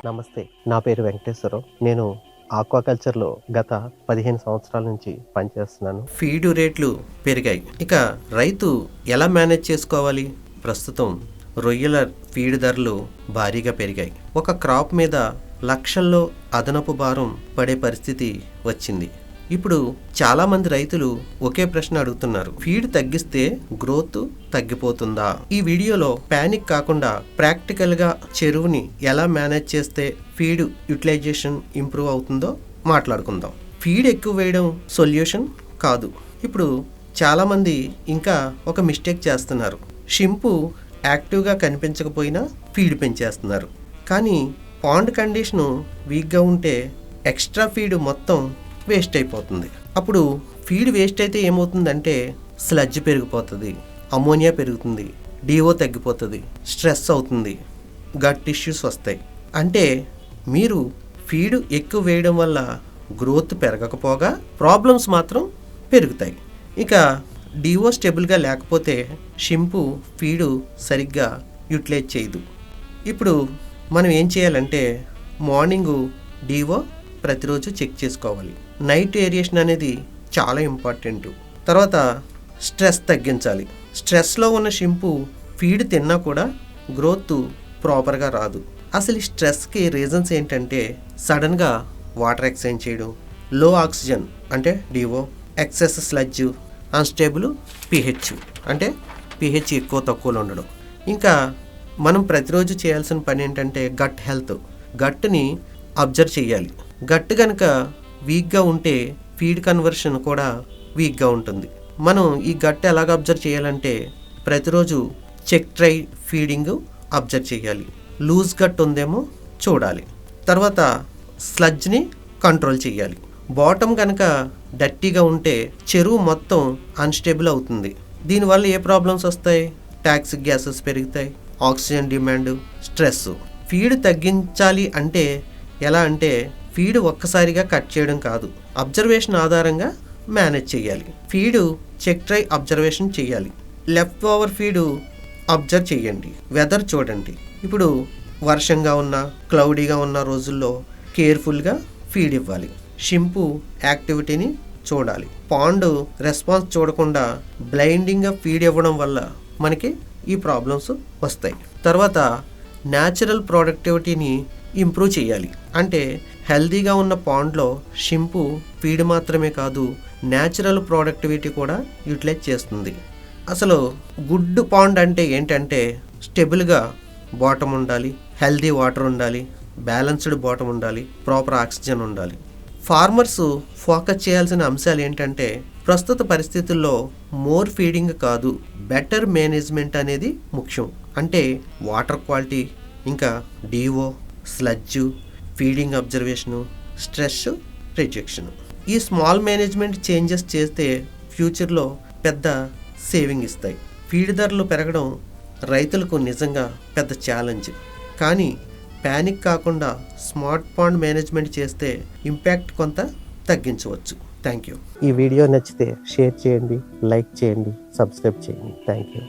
నమస్తే, నా పేరు వెంకటేశ్వరరావు. నేను ఆక్వాకల్చర్లో గత 15 సంవత్సరాల నుంచి పనిచేస్తున్నాను. ఫీడ్ రేట్లు పెరిగాయి. ఇక రైతు ఎలా మేనేజ్ చేసుకోవాలి? ప్రస్తుతం రొయ్యల ఫీడ్ ధరలు భారీగా పెరిగాయి. ఒక క్రాప్ మీద లక్షల్లో అదనపు భారం పడే పరిస్థితి వచ్చింది. ఇప్పుడు చాలా మంది రైతులు ఒకే ప్రశ్న అడుగుతున్నారు, ఫీడ్ తగ్గిస్తే గ్రోత్ తగ్గిపోతుందా? ఈ వీడియోలో పానిక్ కాకుండా ప్రాక్టికల్ గా చెరువుని ఎలా మేనేజ్ చేస్తే ఫీడ్ యూటిలైజేషన్ ఇంప్రూవ్ అవుతుందో మాట్లాడుకుందాం. ఫీడ్ ఎక్కువ వేయడం సొల్యూషన్ కాదు. ఇప్పుడు చాలా మంది ఇంకా ఒక మిస్టేక్ చేస్తున్నారు. షింపు యాక్టివ్గా కనిపించకపోయినా ఫీడ్ పెంచేస్తున్నారు. కానీ పాండ్ కండిషను వీక్గా ఉంటే ఎక్స్ట్రా ఫీడ్ మొత్తం వేస్ట్ అయిపోతుంది. అప్పుడు ఫీడ్ వేస్ట్ అయితే ఏమవుతుందంటే స్లడ్జ్ పెరిగిపోతుంది, అమోనియా పెరుగుతుంది, డిఓ తగ్గిపోతుంది, స్ట్రెస్ అవుతుంది, గట్ ఇష్యూస్ వస్తాయి. అంటే మీరు ఫీడ్ ఎక్కువ వేయడం వల్ల గ్రోత్ పెరగకపోగా ప్రాబ్లమ్స్ మాత్రం పెరుగుతాయి. ఇక డిఓ స్టేబుల్గా లేకపోతే షింపు ఫీడు సరిగ్గా యూటిలైజ్ చేయదు. ఇప్పుడు మనం ఏం చేయాలంటే మార్నింగు డిఓ ప్రతిరోజు చెక్ చేసుకోవాలి. నైట్ ఏరియేషన్ అనేది చాలా ఇంపార్టెంట్. తర్వాత స్ట్రెస్ తగ్గించాలి. స్ట్రెస్లో ఉన్న షింపు ఫీడ్ తిన్నా కూడా గ్రోత్ ప్రాపర్గా రాదు. అసలు ఈ స్ట్రెస్కి రీజన్స్ ఏంటంటే సడన్గా వాటర్ ఎక్స్చేంజ్ చేయడం, లో ఆక్సిజన్ అంటే DO, excess sludge, unstable pH అంటే పిహెచ్ ఎక్కువ తక్కువలో ఉండడం. ఇంకా మనం ప్రతిరోజు చేయాల్సిన పని ఏంటంటే గట్ హెల్త్. గట్ని అబ్జర్వ్ చేయాలి. గట్ కనుక వీక్గా ఉంటే ఫీడ్ కన్వర్షన్ కూడా వీక్గా ఉంటుంది. మనం ఈ గట్ ఎలాగ అబ్జర్వ్ చేయాలంటే ప్రతిరోజు చెక్ ట్రై ఫీడింగ్ అబ్జర్వ్ చేయాలి. లూజ్ గట్ ఉందేమో చూడాలి. తర్వాత స్లడ్జ్ని కంట్రోల్ చేయాలి. బాటమ్ కనుక డర్టీగా ఉంటే చెరువు మొత్తం అన్స్టేబుల్ అవుతుంది. దీనివల్ల ఏ ప్రాబ్లమ్స్ వస్తాయి? టాక్సిక్ గ్యాసెస్ పెరుగుతాయి, ఆక్సిజన్ డిమాండ్, స్ట్రెస్. ఫీడ్ తగ్గించాలి అంటే ఎలా అంటే ఫీడ్ ఒక్కసారిగా కట్ చేయడం కాదు, అబ్జర్వేషన్ ఆధారంగా మేనేజ్ చేయాలి. ఫీడు చెక్ ట్రై అబ్జర్వేషన్ చేయాలి. లెఫ్ట్ ఓవర్ ఫీడు అబ్జర్వ్ చేయండి. వెదర్ చూడండి. ఇప్పుడు వర్షంగా ఉన్న, క్లౌడీగా ఉన్న రోజుల్లో కేర్ఫుల్గా ఫీడ్ ఇవ్వాలి. షింపు యాక్టివిటీని చూడాలి. పాండ్ రెస్పాన్స్ చూడకుండా బ్లైండింగ్గా ఫీడ్ ఇవ్వడం వల్ల మనకి ఈ ప్రాబ్లమ్స్ వస్తాయి. తర్వాత న్యాచురల్ ప్రొడక్టివిటీని ఇంప్రూవ్ చేయాలి. అంటే హెల్తీగా ఉన్న పాండ్లో షింపు ఫీడ్ మాత్రమే కాదు, న్యాచురల్ ప్రొడక్టివిటీ కూడా యూటిలైజ్ చేస్తుంది. అసలు గుడ్ పాండ్ అంటే ఏంటంటే స్టెబుల్గా బాటమ్ ఉండాలి, హెల్తీ వాటర్ ఉండాలి, బ్యాలెన్స్డ్ బాటమ్ ఉండాలి, ప్రాపర్ ఆక్సిజన్ ఉండాలి. ఫార్మర్స్ ఫోకస్ చేయాల్సిన అంశాలు ఏంటంటే ప్రస్తుత పరిస్థితుల్లో మోర్ ఫీడింగ్ కాదు, బెటర్ మేనేజ్మెంట్ అనేది ముఖ్యం. అంటే వాటర్ క్వాలిటీ, ఇంకా DO, sludge, feeding observation, stress rejection. ఈ స్మాల్ మేనేజ్మెంట్ చేంజెస్ చేస్తే ఫ్యూచర్లో పెద్ద సేవింగ్ ఇస్తాయి. ఫీడ్ ధరలు పెరగడం రైతులకు నిజంగా పెద్ద ఛాలెంజ్. కానీ ప్యానిక్ కాకుండా స్మార్ట్ పాండ్ మేనేజ్మెంట్ చేస్తే ఇంపాక్ట్ కొంత తగ్గించవచ్చు. Thank you. ఈ వీడియో నచ్చితే షేర్ చేయండి, లైక్ చేయండి, సబ్స్క్రైబ్ చేయండి. Thank you.